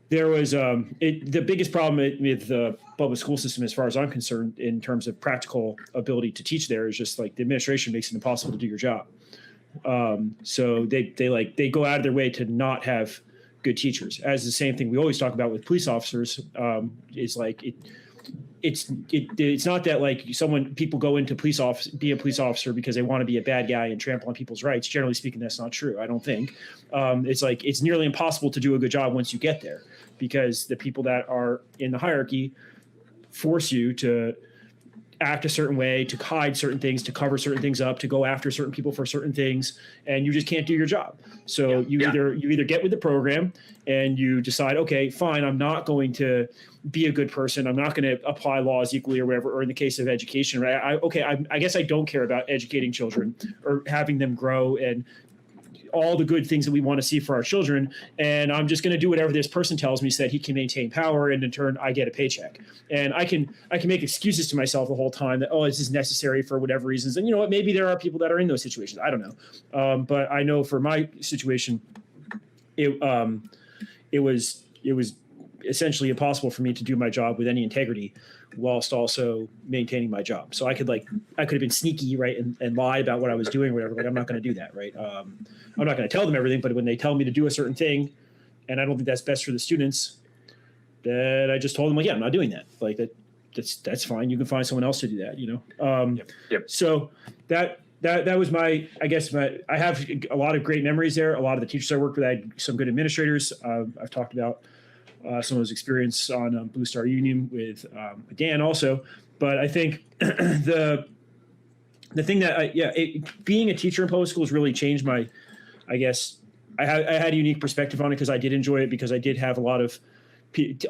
there was the biggest problem with the public school system, as far as I'm concerned, in terms of practical ability to teach there, is just like the administration makes it impossible to do your job. So they go out of their way to not have good teachers. As the same thing we always talk about with police officers, is like it's not that like people go into be a police officer because they want to be a bad guy and trample on people's rights. Generally speaking, that's not true. I don't think. It's like it's nearly impossible to do a good job once you get there, because the people that are in the hierarchy force you to act a certain way, to hide certain things, to cover certain things up, to go after certain people for certain things, and you just can't do your job. So you either get with the program and you decide, okay, fine, I'm not going to be a good person. I'm not going to apply laws equally or whatever. Or in the case of education, right? I guess I don't care about educating children or having them grow and all the good things that we want to see for our children. And I'm just going to do whatever this person tells me so that he can maintain power, and in turn I get a paycheck. And I can make excuses to myself the whole time that, oh, this is necessary for whatever reasons. And you know what, maybe there are people that are in those situations. I don't know. But I know for my situation, it was essentially impossible for me to do my job with any integrity whilst also maintaining my job. So I could have been sneaky, right, and lie about what I was doing or whatever. Like, I'm not going to do that, right? I'm not going to tell them everything, but when they tell me to do a certain thing and I don't think that's best for the students, that I just told them, like, yeah, I'm not doing that. Like that's fine. You can find someone else to do that, you know? Yep. So that was I have a lot of great memories there. A lot of the teachers I worked with, I had some good administrators. I've talked about some of his experience on Blue Star Union with Dan also. But I think the thing that being a teacher in public schools really changed my, I guess I had a unique perspective on it because I did enjoy it, because I did have a lot of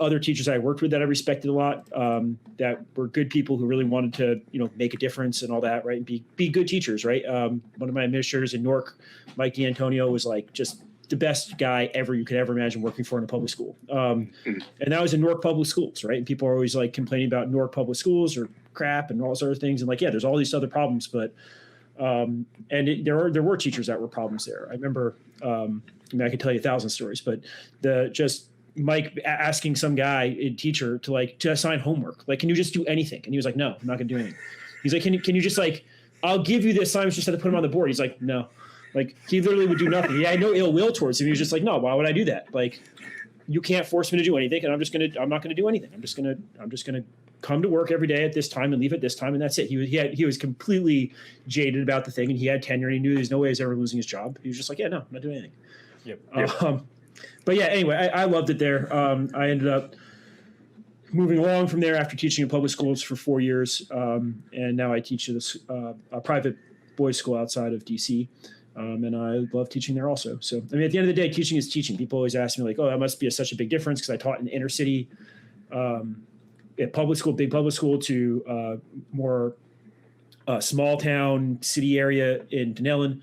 other teachers I worked with that I respected a lot, that were good people who really wanted to, make a difference and all that, right? And be good teachers, right? One of my administrators in Newark, Mike D'Antonio, was like just the best guy ever you could ever imagine working for in a public school. And that was in Newark public schools, right? And people are always like complaining about Newark public schools or crap and all those other things. And like, yeah, there's all these other problems, but there were teachers that were problems there. I remember, I could tell you 1,000 stories, but just Mike asking some guy, a teacher, to assign homework. Like, can you just do anything? And he was like, no, I'm not going to do anything. He's like, can you just I'll give you the assignments, just have to put them on the board. He's like, no. Like, he literally would do nothing. He had no ill will towards him. He was just like, no, why would I do that? Like, you can't force me to do anything, and I'm not going to do anything. I'm just going to come to work every day at this time and leave at this time, and that's it. He was completely jaded about the thing, and he had tenure. And he knew there's no way he was ever losing his job. He was just like, yeah, no, I'm not doing anything. Yep. But yeah, anyway, I loved it there. I ended up moving along from there after teaching in public schools for 4 years, and now I teach at a private boys' school outside of DC. And I love teaching there also. So, I mean, at the end of the day, teaching is teaching. People always ask me like, oh, that must be such a big difference, because I taught in the inner city, at public school, big public school, to more small town city area in Denellen,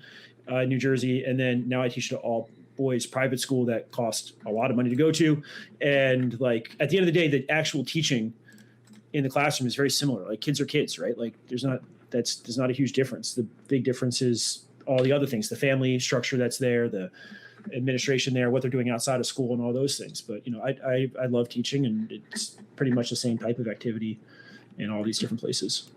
New Jersey. And then now I teach at all boys private school that cost a lot of money to go to. And like, at the end of the day, the actual teaching in the classroom is very similar. Like, kids are kids, right? Like, there's not a huge difference. The big difference is all the other things, the family structure that's there, the administration there, what they're doing outside of school, and all those things. But, I love teaching, and it's pretty much the same type of activity in all these different places.